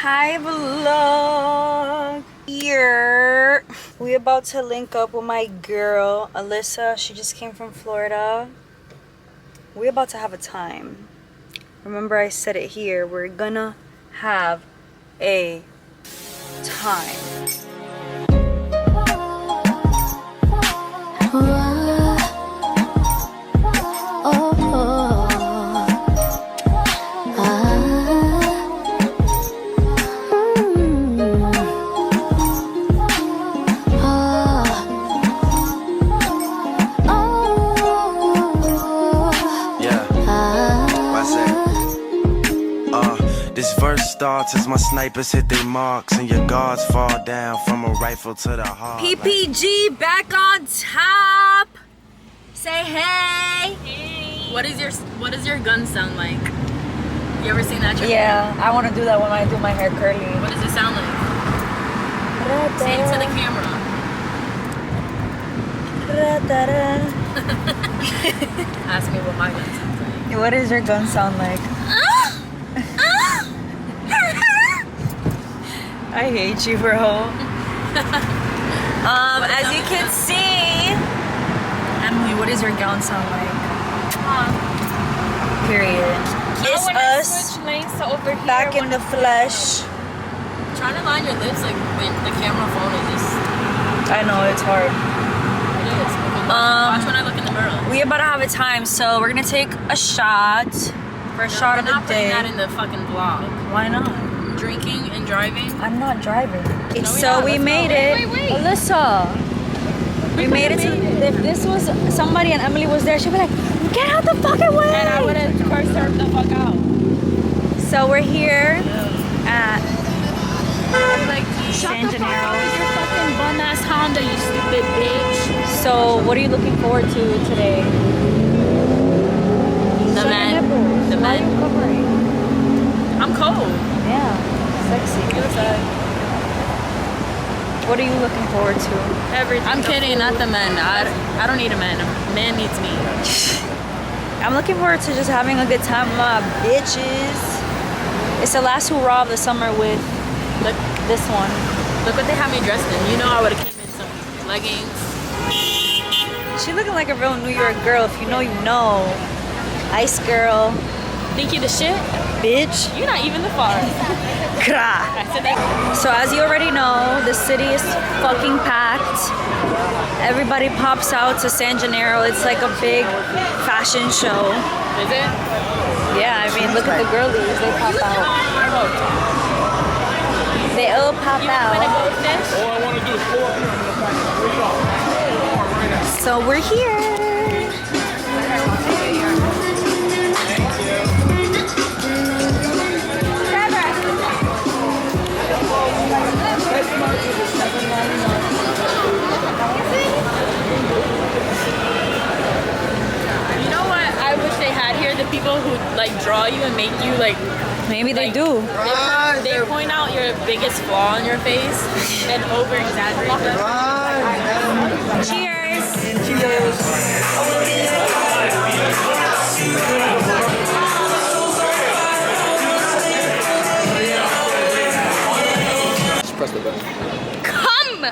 Hi vlog here. We about to link up with my girl Alyssa. She just came from Florida. We about to have a time. Remember I said it here. We're gonna have a time. This verse starts as my snipers hit their marks and your guards fall down from a rifle to the heart. PPG back on top. Say hey. Hey. What does your gun sound like? You ever seen that trick? Yeah, I want to do that when I do my hair curly. What does it sound like? Say it to the camera. Ask me what my gun sounds like. What does your gun sound like? I hate you, bro. As you can see, Emily, what does your gown sound like? Period. It's us back in the flesh. Trying to line your lips like when the camera phone is just. I know it's hard. It is. Watch when I look in the mirror. We about to have a time, so we're gonna take a shot for a shot of the I'm not putting day. that in the fucking vlog. Why not? Drinking and driving. I'm not driving. No, we made it. Wait. Alyssa. We made it to. If this was somebody and Emily was there, she'd be like, "Get out the fucking way!" And I would have cursed her the fuck out. So we're here at Like, shut San the fuck Gennaro. up with your fucking bum ass Honda, you stupid bitch. So what are you looking forward to today? The men. The Why are men. you covering? I'm cold. Yeah, sexy. What are you looking forward to? Everything. I'm kidding, not the men. I don't need a man. A man needs me. I'm looking forward to just having a good time with my bitches. It's the last hurrah of the summer with Look, this one. look what they have me dressed in. You know I would have came in some leggings. She looking like a real New York girl. If you know, you know. Ice girl, Think you the shit? bitch. You're not even the far. Kra. I said that. So as you already know, the city is fucking packed. Everybody pops out to San Gennaro. It's like a big fashion show. Is it? Yeah, I mean, look at the girlies. They pop out. They all pop You want to out. go fish? So we're here. You know what I wish they had here? The people who like draw you and make you like. Maybe they Like, do. They point out your biggest flaw in your face and over exaggerate them. Cheers. Press the button. Come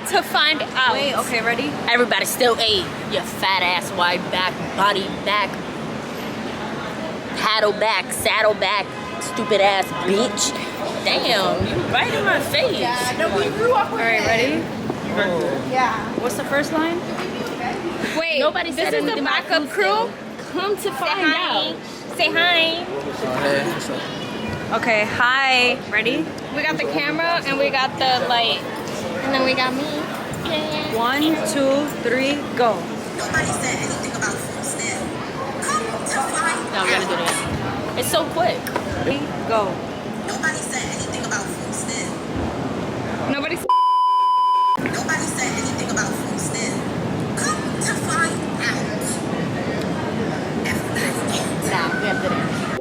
to find out. Wait, okay, ready? Everybody still ate. You fat ass, wide back, body back, paddle back, saddle back, stupid ass bitch. Damn, you right in my face. All right, ready? Yeah. What's the first line? Wait, nobody said This is the anything about backup food crew. still. Come to find out. Say hi. Hey, what's up? Okay, hi. Ready? We got the camera and we got the light. And then we got me. Yeah. 1, 2, 3, go. Nobody said anything about food still. Come to find No, we gotta do it again. It's so quick. 3, go. Nobody said anything about food still. Nobody's. Nobody said anything about food still. Come to find out. Everybody ate. Nah, we gotta do it again.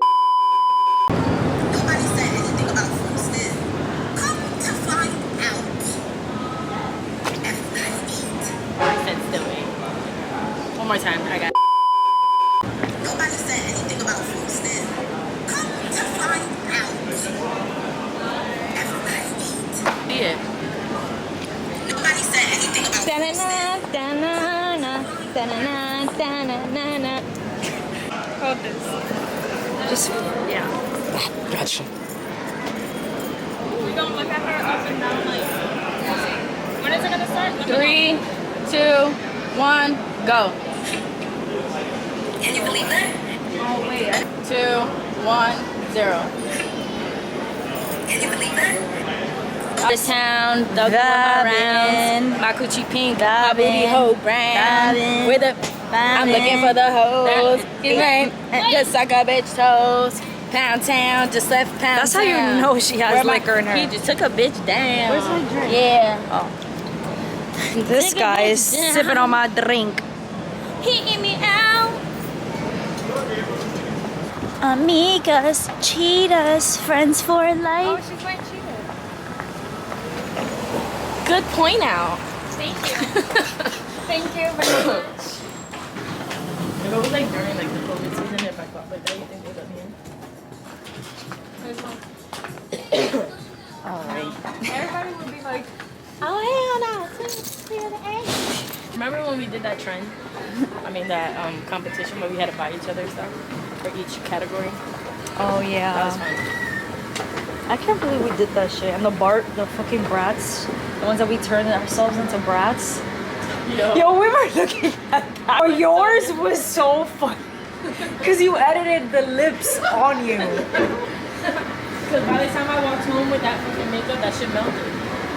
Nobody said anything about food still. Come to find out. Everybody ate. I said still ate. One more time. I got. Nobody said anything about food still. Come to find out. Da-na-na, da-na-na, da-na-na, da-na-na-na. Hold this. Just, yeah. Gotcha. We gonna look at her up and down like. When is it gonna start? 3, 2, 1, go. Can you believe that? 2, 1, 0. Can you believe that? This town, the rounds, my coochie pink, my booty hole brown. With the, I'm looking for the hoes. Just suck a bitch toes. Pound town, just left pound That's how you town. know she has Where my- liquor in her. He just took a bitch down. Where's my drink? Yeah. This Take a guy is bitch down. sipping on my drink. He eat me out. Amigas, cheetahs, friends for Oh, life. she's wearing cheetahs. Good point out. Thank you. Thank you very much. If it was like during like the COVID season, if I thought like that, you think they'd let me in? Alright. Everybody would be like, Oh hell no! Clear the air. Remember when we did that trend? I mean that competition where we had to buy each other stuff for each category. Oh That yeah. was fun. I can't believe we did that shit. And the fucking brats, the ones that we turned ourselves into brats. Yo, we were looking at that. But yours was so fun. Because you edited the lips on you. Because by the time I walked home with that fucking makeup, that shit melted.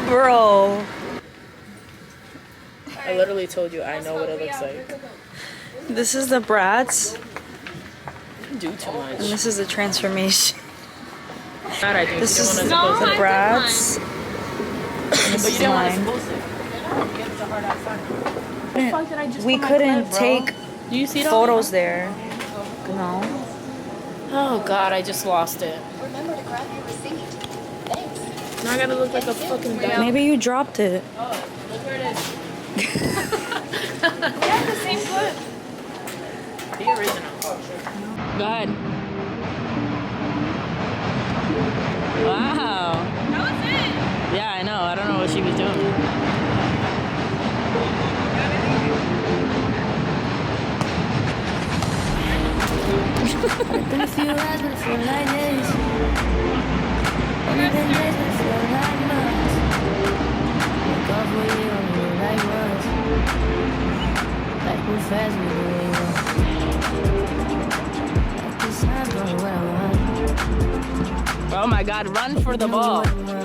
Bro. I literally told you I know what it looks like. This is the brats. You do too much. And this is the transformation. God, I do. This You is didn't the want to suppose brats. it. And But this you is didn't want to mine. suppose it. It's a hard ass sign. The fuck did I just We put my couldn't clip, bro? take Do you see it all? photos there. No. Oh god, I just lost it. Remember to grab your receipt. Thanks. Now I gotta look like a fucking dumb. Maybe you dropped it. Oh, look where it is. we have the same clip. The original. Go ahead. Wow. That was it. Yeah, I know. I don't know what she was doing. Been a few hours, but it feel like days. Only been days, but it feel like months. Woke up with you, only feel like once. Like move fast, we do what you want. Like this time, going where I want. Oh my god, run for the ball. What you want.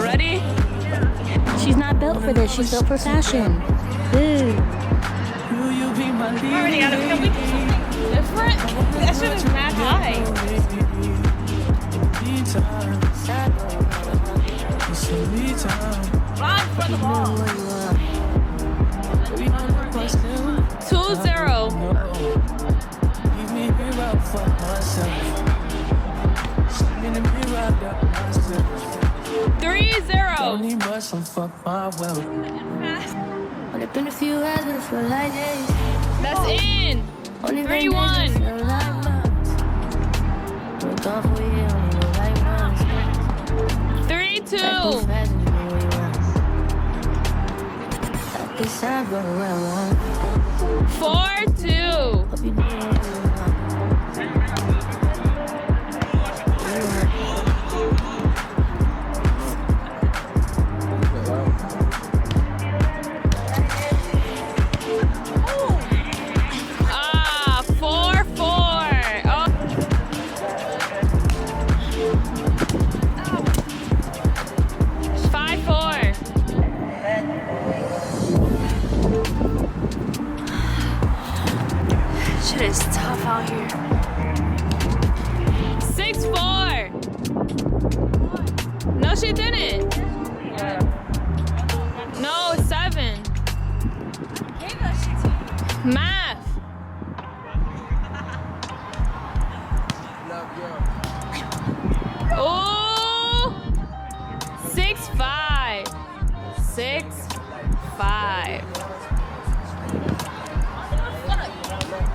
Ready? She's not built for this. She's built for fashion. Ooh. Already out of can we do something different? That shit is mad high. Run for the ball. 2-0. Only been a few hours, but it feel like days. That's in. Only been 3-1. days, but it feel like months. We're gone for you, only know like once. 3-2. Move fast, we do what you want. Like this time, going where I want. 4-2. Hope you do what you want. Ah, 4-4. Oh. Shit is tough out here. 6-4. No, she didn't. No, 7. Math. Oh, 6-5. 6'5".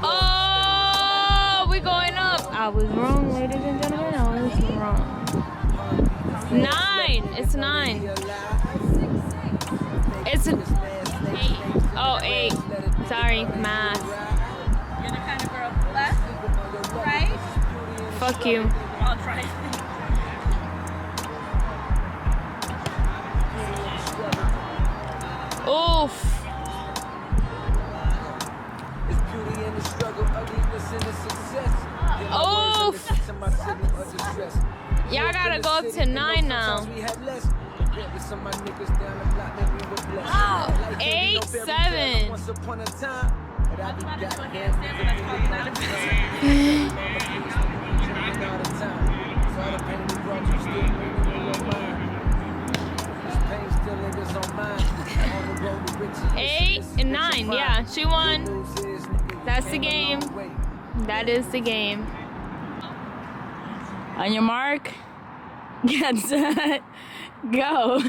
Oh, we going up. I was wrong, ladies and gentlemen. I was wrong. 9. It's 9. It's 8. Oh, 8. Sorry, math. You're the kind of girl. Left, right. Fuck you. I'll try. Oof. Oof. Y'all gotta go up to 9 now. 8, 7. Eight and 9, yeah, she won. That's the game. That is the game. On your mark, get set, go.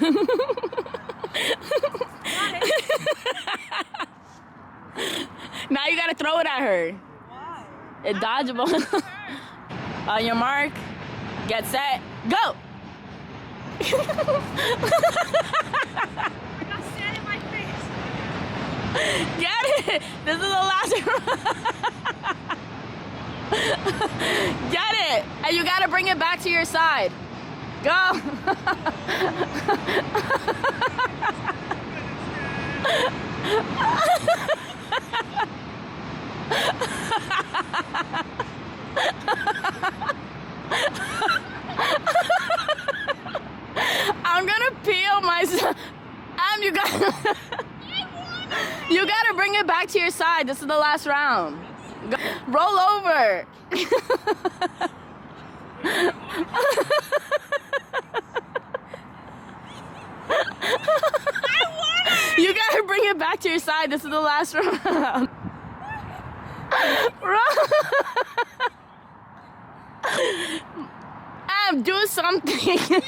Now you gotta throw it at her. Why? It's dodgeable. On your mark, get set, go. Get it! This is the last round. Get it! And you gotta bring it back to your side. Go! I'm gonna peel myself. You gotta... You gotta bring it back to your side. This is the last round. Go, roll over. You gotta bring it back to your side. This is the last round. Do something.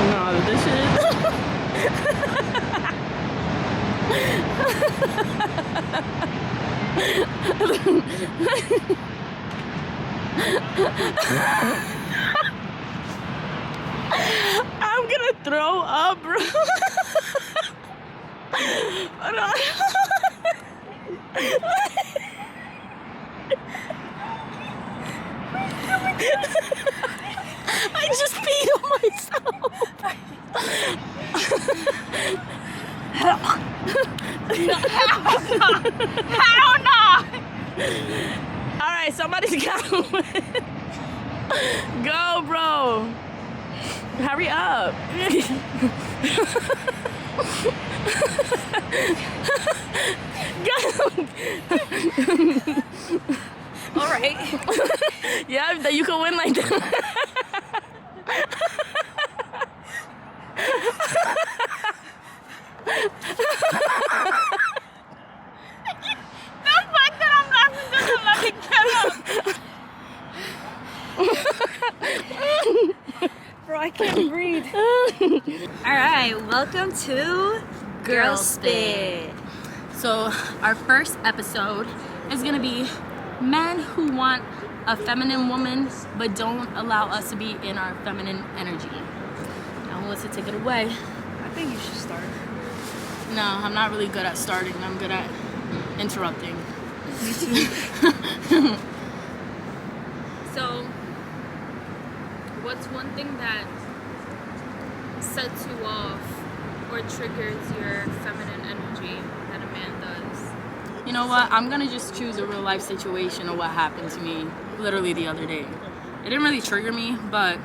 No, this shit is... I'm gonna throw up, bro. I just peed on myself. Hell no! Alright, somebody's gotta win. Go, bro. Hurry up. Go. Alright. Yeah, you can win like that. The fact that I'm laughing doesn't let me get up. Bro, I can't breathe. Alright, welcome to Girl Spit. So our first episode is gonna be men who want a feminine woman but don't allow us to be in our feminine energy. Now who wants to take it away? I think you should start. No, I'm not really good at starting. I'm good at interrupting. Me too. So, what's one thing that sets you off or triggers your feminine energy that a man does? You know what? I'm gonna just choose a real life situation of what happened to me literally the other day. It didn't really trigger me, but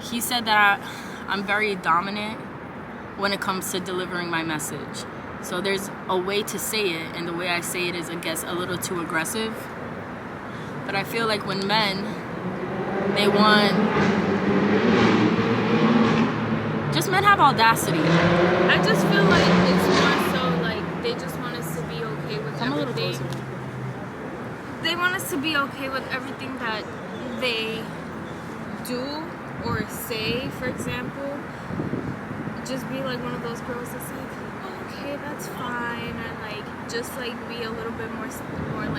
he said that I'm very dominant when it comes to delivering my message. So there's a way to say it, and the way I say it is, I guess, a little too aggressive. But I feel like when men, they want... Just men have audacity. I just feel like it's more so like they just want us to be okay with Come a little everything. closer. they want us to be okay with everything that they do or say, for example. Just be like one of those girls that's like, okay, that's fine, and like just like be a little bit more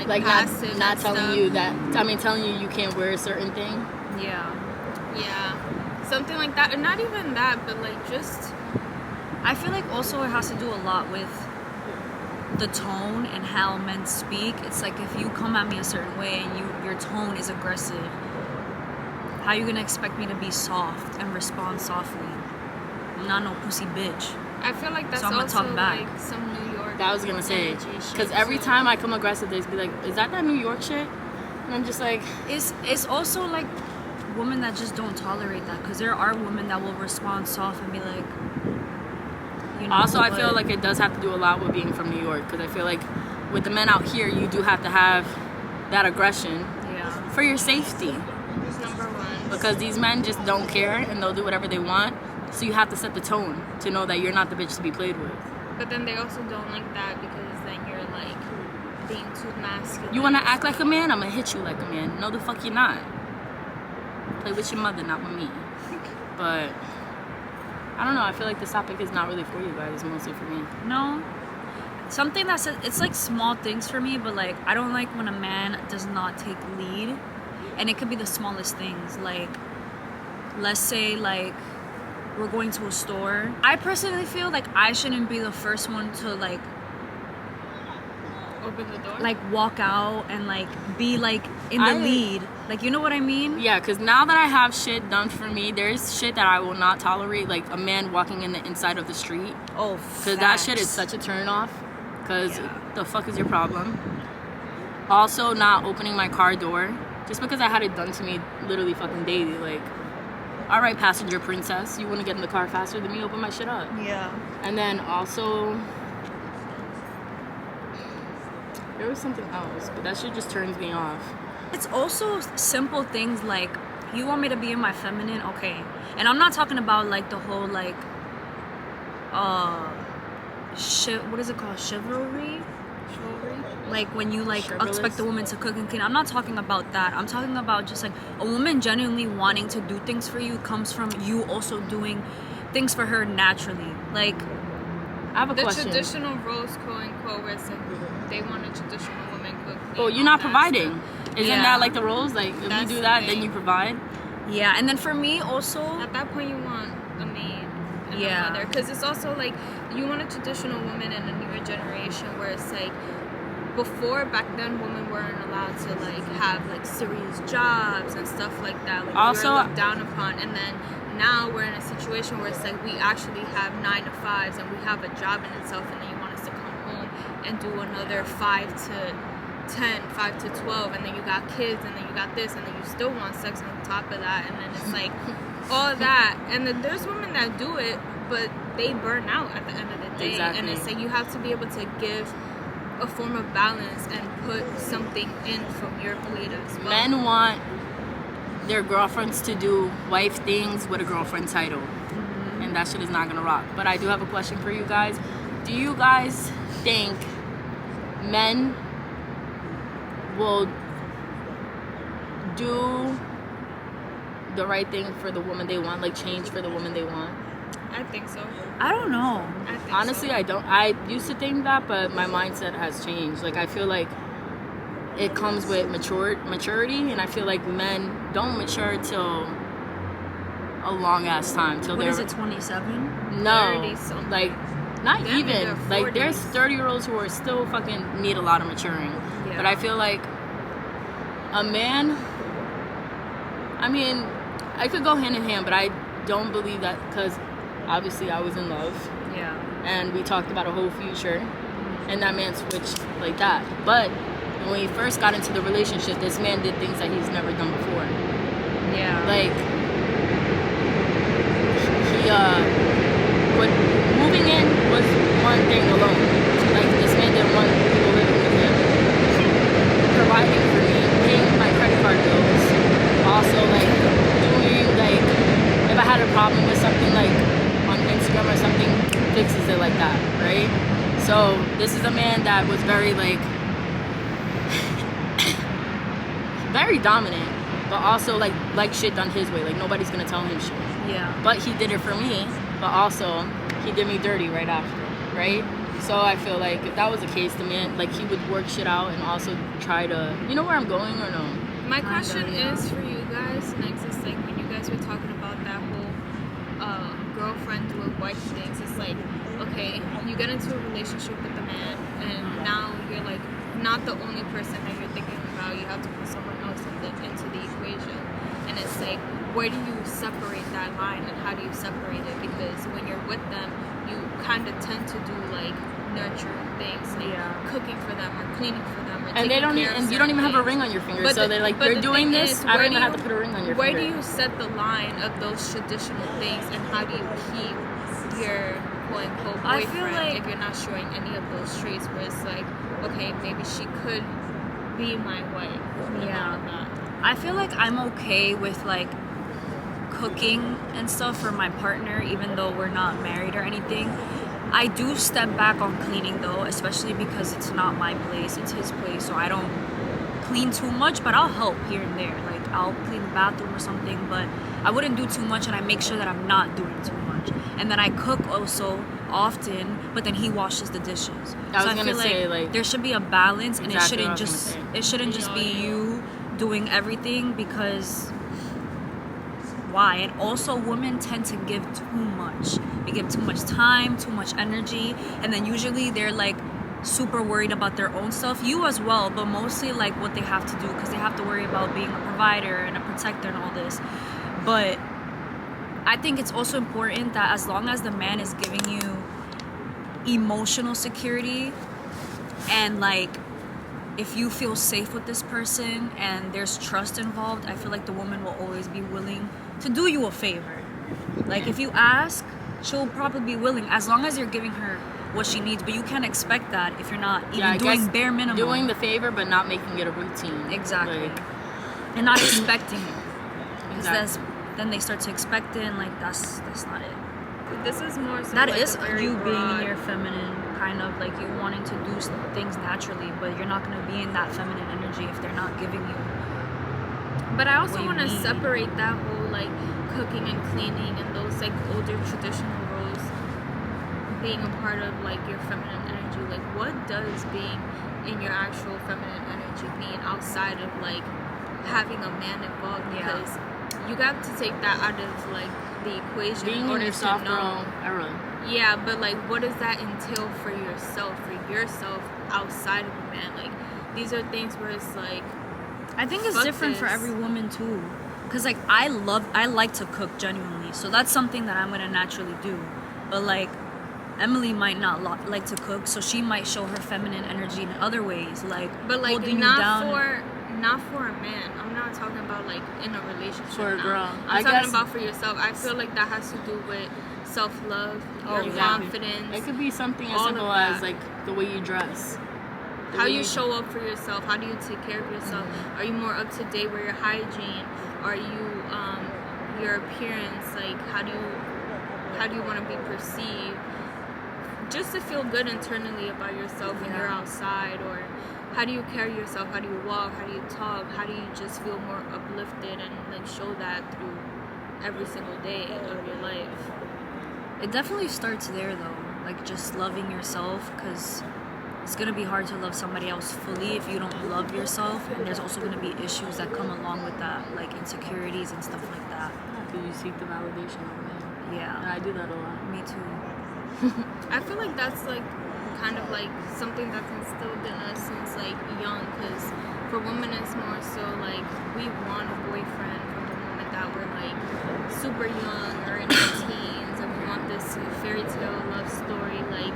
like passive, not and telling stuff. you that. I mean, telling you can't wear a certain thing. Yeah, something like that, and not even that, but like just. I feel like also it has to do a lot with the tone and how men speak. It's like if you come at me a certain way and your tone is aggressive, how you gonna expect me to be soft and respond softly? I'm not no pussy bitch. I feel like that's So I'ma also talk back. like some New York. That I was gonna say, energy shit, because every too. time I come aggressive, they be like, "Is that New York shit?" And I'm just like, It's also like women that just don't tolerate that, because there are women that will respond soft and be like, you know. also, I feel but- like it does have to do a lot with being from New York, because I feel like with the men out here, you do have to have that aggression yeah. for your safety, Number one. because these men just don't care and they'll do whatever they want. So you have to set the tone to know that you're not the bitch to be played with. But then they also don't like that because then you're like being too masculine. You wanna act like a man? I'm gonna hit you like a man. No, the fuck you're not. Play with your mother, not with me. But I don't know. I feel like this topic is not really for you guys. It's mostly for me. No. Something that's it's like small things for me, but like I don't like when a man does not take lead, and it could be the smallest things. Like, let's say like we're going to a store. I personally feel like I shouldn't be the first one to like Open the door. walk out and like be like in the lead. Like, you know what I mean? Yeah, because now that I have shit done for me, there's shit that I will not tolerate. Like a man walking in the inside of the street. Oh, Because that shit is such a turn off. Because the fuck is your problem? Also, not opening my car door. Just because I had it done to me literally fucking daily. Like, all right, passenger princess, you want to get in the car faster than me? Open my shit up. Yeah. And then also, there was something else, but that shit just turns me off. It's also simple things like, you want me to be in my feminine, okay. And I'm not talking about like the whole like what is it called, chivalry, like when you like expect the woman to cook and clean. I'm not talking about that. I'm talking about just like a woman genuinely wanting to do things for you comes from you also doing things for her naturally. Like, I have a the question. traditional roles, quote unquote, where it's like they want a traditional woman cook. Well, you're not providing. Isn't Yeah. that like the roles? Like, if That's you do the that, thing. then you provide? yeah. And then for me also, At that point, you want a maid and Yeah. a mother, because it's also like you want a traditional woman in a newer generation where it's like before, back then, women weren't allowed to like have like serious jobs and stuff like that. Like, Also- we were looked down upon, and then now we're in a situation where it's like we actually have 9 to 5s and we have a job in itself, and then you want us to come home and do another 5 to 10, 5 to 12, and then you got kids, and then you got this, and then you still want sex on top of that, and then it's like all of that. And then there's women that do it, but they burn out at the end of the day. Exactly. And it's like you have to be able to give a form of balance and put something in from your plate as well. Men want their girlfriends to do wife things with a girlfriend title. And that shit is not gonna rock. But I do have a question for you guys. Do you guys think men will do the right thing for the woman they want, like change for the woman they want? I think so. I don't know. I think Honestly, so. I don't. I used to think that, but my mindset has changed. Like, I feel like it comes with maturity, and I feel like men don't mature till a long ass time. Till What they're is it, 27? no, 30-something. like not Them in even. their Like, there's 40s. 30-year-olds who are still fucking need a lot of maturing. Yeah. But I feel like a man. I mean, I could go hand in hand, but I don't believe that, because obviously I was in love. Yeah. And we talked about a whole future, and that man switched like that. But when we first got into the relationship, this man did things that he's never done before. Yeah. Like, he what moving in was one thing alone. Like, this man didn't want people living with him, providing for me, paying my credit card bills, also like doing, like, if I had a problem with something, like on Instagram or something, fixes it like that, right? So this is a man that was very like very dominant, but also like shit done his way. Like nobody's gonna tell him shit. Yeah. But he did it for me, but also he did me dirty right after, right? So I feel like if that was the case, the man, like he would work shit out and also try to, you know where I'm going or no? My question is for you guys, next is like when you guys were talking about that whole girlfriend with wife things, it's like, okay, you get into a relationship with the man and now you're like not the only person that you're thinking about, you have to put someone else into the equation. And it's like, where do you separate that line and how do you separate it? Because when you're with them, you kind of tend to do like nurturing things, like cooking for them or cleaning for them, or And they don't even, and you don't even have a ring on your finger, so they're like, you're doing this, I don't even have to put a ring on your finger. Where do you set the line of those traditional things, and how do you keep your quote-unquote boyfriend if you're not showing any of those traits where it's like, okay, maybe she could be my wife. I feel like I'm okay with like cooking and stuff for my partner, even though we're not married or anything. I do step back on cleaning though, especially because it's not my place, it's his place, so I don't clean too much, but I'll help here and there. Like I'll clean the bathroom or something, but I wouldn't do too much, and I make sure that I'm not doing too much. And then I cook also often, but then he washes the dishes. I feel like there should be a balance, and it shouldn't just be you doing everything, because why? And also women tend to give too much. They give too much time, too much energy, and then usually they're like super worried about their own stuff. You as well, but mostly like what they have to do, because they have to worry about being a provider and a protector and all this. But I think it's also important that as long as the man is giving you emotional security, and like if you feel safe with this person and there's trust involved, I feel like the woman will always be willing to do you a favor. Like if you ask, she'll probably be willing, as long as you're giving her what she needs. But you can't expect that if you're not even doing bare minimum. Doing the favor but not making it a routine. Exactly. And not expecting it. Because then they start to expect it, and like that's not it. This is more so that like is you being in your feminine, kind of like you wanting to do things naturally, but you're not going to be in that feminine energy if they're not giving you. But I also want to separate that whole like cooking and cleaning and those like older traditional roles being a part of like your feminine energy. Like what does being in your actual feminine energy mean outside of like having a man involved? Because you got to take that out of like the equation. Being in your soft girl era. Yeah, but like what does that entail for yourself outside of a man? Like these are things where it's like, I think it's different for every woman too, because like I like to cook genuinely, so that's something that I'm gonna naturally do. But like Emily might not like to cook, so she might show her feminine energy in other ways, like holding you down. Not for a man. I'm not talking about like in a relationship. For a girl. I'm talking about for yourself. I feel like that has to do with self-love, your confidence. It could be something as simple as like the way you dress. How you show up for yourself. How do you take care of yourself? Are you more up to date with your hygiene? Are you your appearance? Like how do you want to be perceived? Just to feel good internally about yourself when you're outside, or how do you carry yourself? How do you walk? How do you talk? How do you just feel more uplifted and like show that through every single day of your life? It definitely starts there though, like just loving yourself, because it's gonna be hard to love somebody else fully if you don't love yourself, and there's also gonna be issues that come along with that, like insecurities and stuff like that. Do you seek the validation of men? Yeah, I do that a lot. Me too. I feel like that's like kind of like something that's instilled in us since like young, because for women it's more so like we want a boyfriend from the moment that we're like super young or in our teens, and we want this fairy tale love story, like,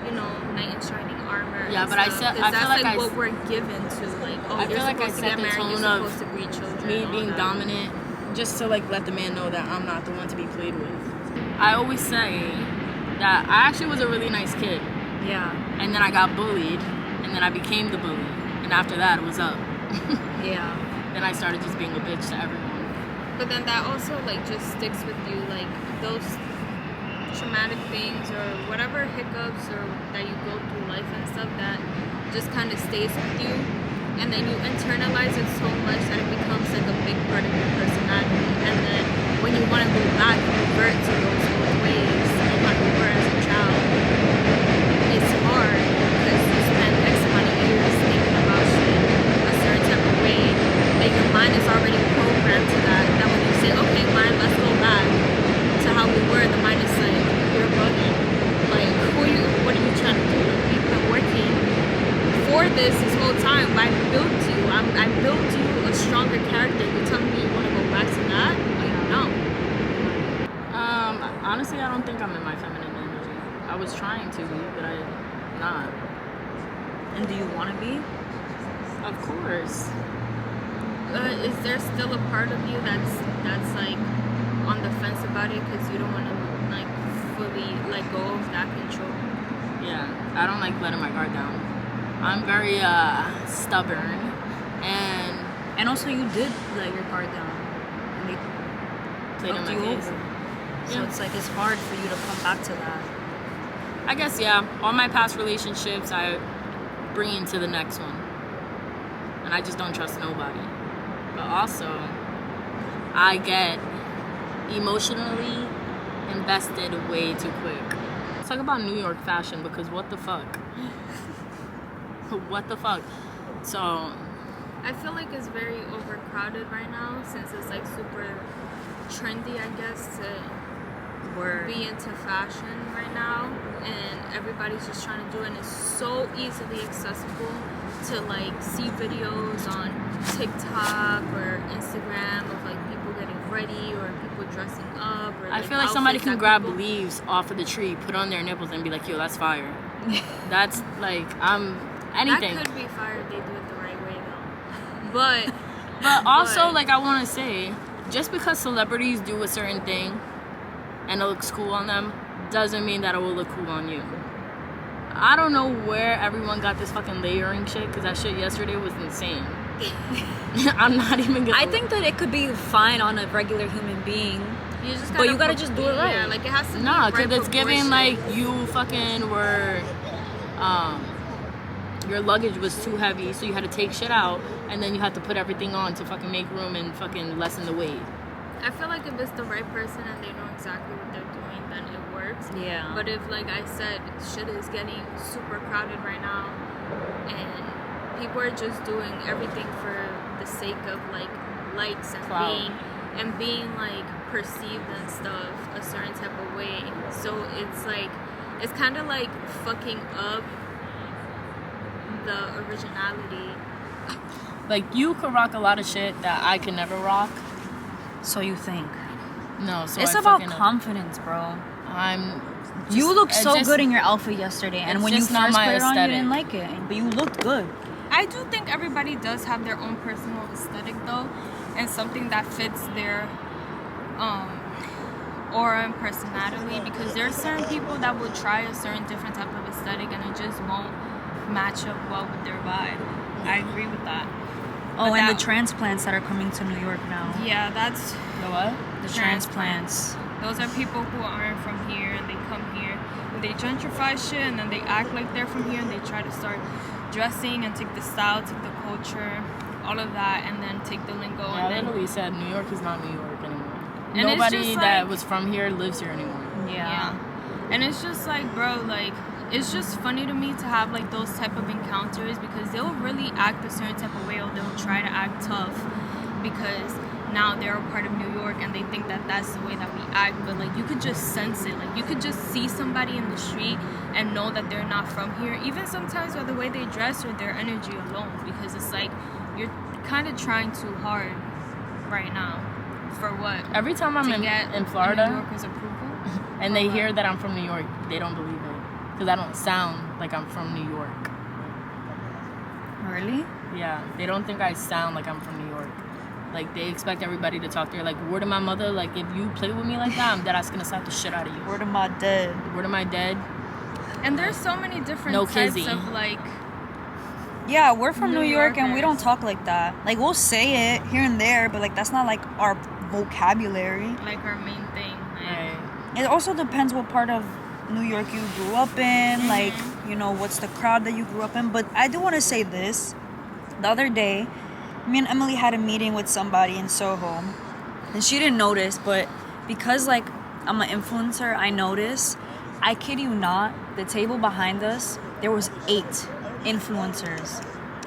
you know, knight in shining armor. Yeah, but I feel like what we're given to, like, oh, I feel like I set the tone of supposed to breed children, me being dominant, just to like let the man know that I'm not the one to be played with. I always say that I actually was a really nice kid. Yeah. And then I got bullied, and then I became the bully, and after that it was up. Yeah. Then I started just being a bitch to everyone. But then that also like just sticks with you, like those traumatic things or whatever hiccups or that you go through life and stuff, that just kind of stays with you. and then you internalize it so much that it becomes like a big part of your personality. And then when you want to go back and revert to those old ways and like you were as a child, it's hard because you spend X amount of years thinking about shit a certain type of way that your mind is already programmed to that. That when you say, okay, mind, let's go back to how we were, the mind is like, you're bugging. Like, what are you trying to do? Like, we've been working for this whole time. I built you. I built you a stronger character. You're telling me you want to go back to that? Like, no. Honestly, I don't think I'm in my feminine energy. I was trying to be, but I'm not. And do you want to be? Of course. Is there still a part of you that's like on the fence about it because you don't want to like fully let go of that control? Yeah, I don't like letting my guard down. I'm very stubborn, and also you did let your guard down. And they played in fucked my you face. over. So Yeah. it's like it's hard for you to come back to that. I guess, yeah. All my past relationships, I bring into the next one, and I just don't trust nobody. But also, I get emotionally invested way too quick. Let's talk about New York fashion, because what the fuck? What the fuck? So, I feel like it's very overcrowded right now since it's like super trendy, I guess, to be into fashion right now, and everybody's just trying to do it, and it's so easily accessible to like see videos on TikTok or Instagram of like people getting ready or people dressing up, or I feel like somebody outfits can that grab people- leaves off of the tree, put on their nipples, and be like, yo, that's fire. That's like, anything. That could be fire if they do it the right way though. But Also, but- like, I want to say, just because celebrities do a certain thing and it looks cool on them, doesn't mean that it will look cool on you. I don't know where everyone got this fucking layering shit, because that shit yesterday was insane. I'm not even gonna. I think that it could be fine on a regular human being. But you gotta just do it right. Yeah, like it has to be Nah, right because it's giving proportions. like you fucking were, your luggage was too heavy, so you had to take shit out, and then you had to put everything on to fucking make room and fucking lessen the weight. I feel like if it's the right person and they know exactly what they're doing, then it works. Yeah. But if, like I said, shit is getting super crowded right now, and people are just doing everything for the sake of like likes and Clout. being like perceived and stuff a certain type of way. So it's like it's kind of like fucking up the originality. Like, you could rock a lot of shit that I could never rock. So you think? No, so It's I about fucking, confidence, bro. I'm. You looked it's so just- good in your outfit yesterday, and it's when you just first not my put it on, you aesthetic. didn't like it. But you looked good. I do think everybody does have their own personal aesthetic though, and something that fits their aura and personality, because there are certain people that will try a certain different type of aesthetic and it just won't match up well with their vibe. I agree with that. Oh, But and the that- transplants that are coming to New York now. Yeah, that's The what? The Transplants. transplants. those are people who aren't from here and they come here and they gentrify shit and then they act like they're from here and they try to start dressing and take the style, take the culture, all of that, and then take the lingo. Yeah, I and then literally said New York is not New York anymore. And it's Nobody just that like- was from here lives here anymore. Yeah. And it's just like, bro, like, it's just funny to me to have like those type of encounters, because they'll really act a certain type of way, or they'll try to act tough because now they're a part of New York and they think that that's the way that we act. But like, you could just sense it. Like, you could just see somebody in the street and know that they're not from here, even sometimes by the way they dress or their energy alone, because it's like you're kind of trying too hard right now. For what? Every time I'm To in get New Florida Florida Yorkers' approval. and they Or hear what? that I'm from New York, they don't believe it. Because I don't sound like I'm from New York. Really? Yeah, they don't think I sound like I'm from New York. Like, they expect everybody to talk. They're like, word of my mother, like, if you play with me like that, I'm dead ass gonna slap the shit out of you. Word of my dead. Word of my dead. And there's so many different No types kizzy. of like. Yeah, we're from New New York and we don't Yorkers. talk like that. Like, we'll say it here and there, but like that's not like our vocabulary. Like our main thing. Like, Right. It also depends what part of New York you grew up in, like, you know, what's the crowd that you grew up in. But I do want to say this. The other day, me and Emily had a meeting with somebody in Soho, and she didn't notice, but because like I'm an influencer, I notice. I kid you not, the table behind us, there was 8 influencers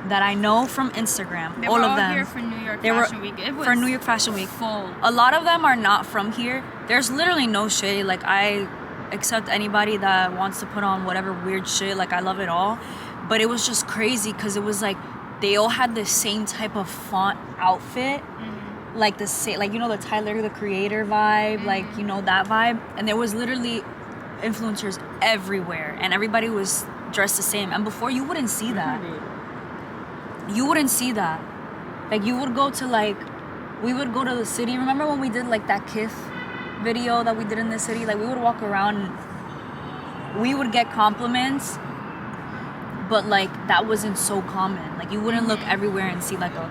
that I know from Instagram. They all were of all them. here for New York They were Fashion Week. It was for New York Fashion Week. full. A lot of them are not from here. There's literally no shade. Like, I accept anybody that wants to put on whatever weird shit. Like, I love it all. But it was just crazy because it was like they all had the same type of font outfit. Like the same, like, you know, the Tyler the Creator vibe, like, you know, that vibe. And there was literally influencers everywhere, and everybody was dressed the same. And before, you wouldn't see that. You wouldn't see that. Like, you would go to, like, we would go to the city. Remember when we did like that kickoff video that we did in the city? Like, we would walk around and we would get compliments, but like that wasn't so common. Like, you wouldn't look everywhere and see like a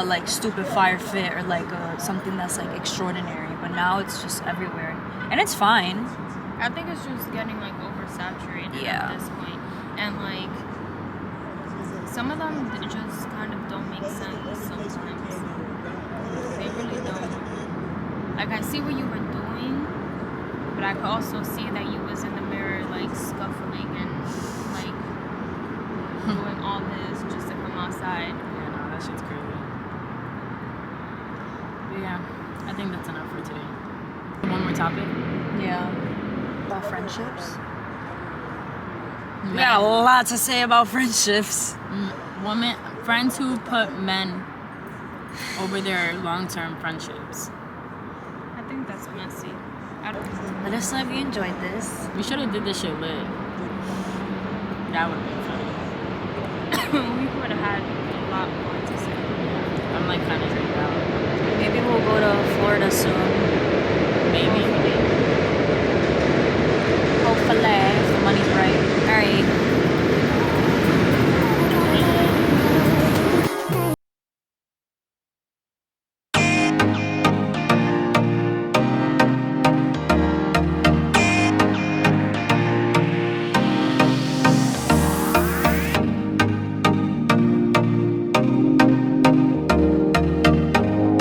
like stupid fire fit or like something that's like extraordinary. But now it's just everywhere, and it's fine. I think it's just getting like oversaturated Yeah. at this point. And like some of them just kind of don't make sense sometimes. They really don't. Like, I see what you were doing, but I could also see that you was in the mirror like scuffling and like doing all this just to come outside. Yeah, no, that shit's crazy. But yeah, I think that's enough for today. One more topic. Yeah. About friendships. We got a lot to say about friendships. Women, friends who put men over their long-term friendships. I think that's messy. Let us know if you enjoyed this. We should have did this shit lit. That would have been funny. We would have had a lot more to say. I'm like kind of drained out. Maybe we'll go to Florida soon.